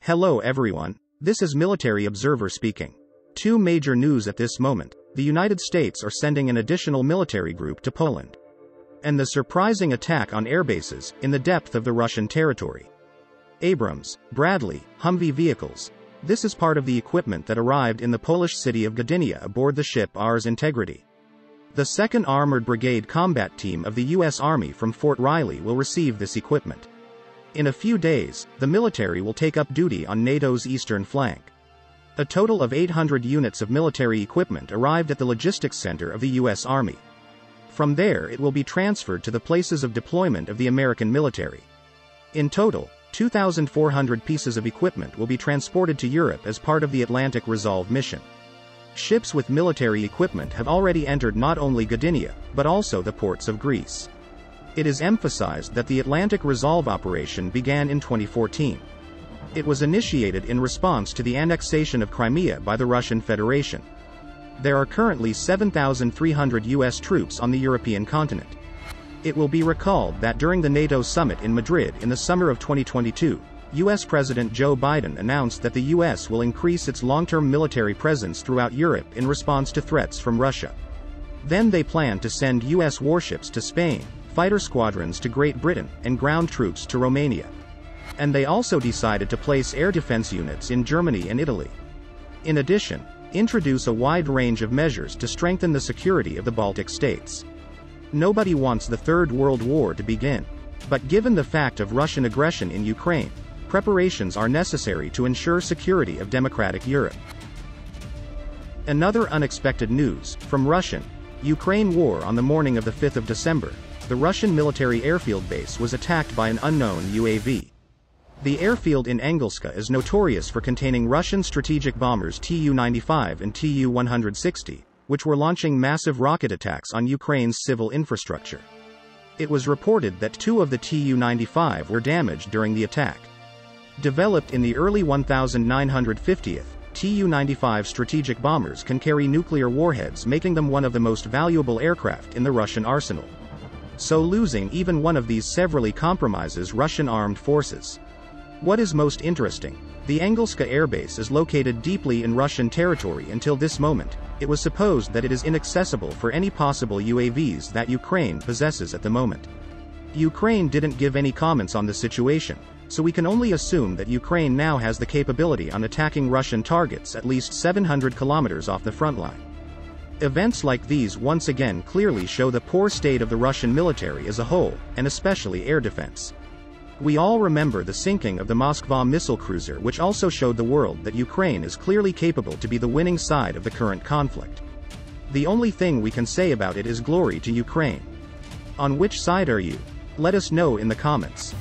Hello everyone, this is Military Observer speaking. Two major news at this moment: the United States are sending an additional military group to Poland. And the surprising attack on airbases, in the depth of the Russian territory. Abrams, Bradley, Humvee vehicles. This is part of the equipment that arrived in the Polish city of Gdynia aboard the ship Ars Integrity. The 2nd Armored Brigade Combat Team of the U.S. Army from Fort Riley will receive this equipment. In a few days, the military will take up duty on NATO's eastern flank. A total of 800 units of military equipment arrived at the logistics center of the U.S. Army. From there it will be transferred to the places of deployment of the American military. In total, 2,400 pieces of equipment will be transported to Europe as part of the Atlantic Resolve mission. Ships with military equipment have already entered not only Gdynia, but also the ports of Greece. It is emphasized that the Atlantic Resolve operation began in 2014. It was initiated in response to the annexation of Crimea by the Russian Federation. There are currently 7,300 U.S. troops on the European continent. It will be recalled that during the NATO summit in Madrid in the summer of 2022, U.S. President Joe Biden announced that the U.S. will increase its long-term military presence throughout Europe in response to threats from Russia. Then they plan to send U.S. warships to Spain, fighter squadrons to Great Britain, and ground troops to Romania. And they also decided to place air defense units in Germany and Italy. In addition, introduce a wide range of measures to strengthen the security of the Baltic states. Nobody wants the Third World War to begin. But given the fact of Russian aggression in Ukraine, preparations are necessary to ensure security of democratic Europe. Another unexpected news, from Russian-Ukraine war. On the morning of the 5th of December, the Russian military airfield base was attacked by an unknown UAV. The airfield in Angelska is notorious for containing Russian strategic bombers Tu-95 and Tu-160, which were launching massive rocket attacks on Ukraine's civil infrastructure. It was reported that 2 of the Tu-95 were damaged during the attack. Developed in the early 1950s, Tu-95 strategic bombers can carry nuclear warheads, making them one of the most valuable aircraft in the Russian arsenal. So losing even one of these severely compromises Russian armed forces. What is most interesting? The Angelska airbase is located deeply in Russian territory. Until this moment, it was supposed that it is inaccessible for any possible UAVs that Ukraine possesses at the moment. Ukraine didn't give any comments on the situation, so we can only assume that Ukraine now has the capability on attacking Russian targets at least 700 kilometers off the front line. Events like these once again clearly show the poor state of the Russian military as a whole, and especially air defense. We all remember the sinking of the Moskva missile cruiser, which also showed the world that Ukraine is clearly capable to be the winning side of the current conflict. The only thing we can say about it is glory to Ukraine. On which side are you? Let us know in the comments.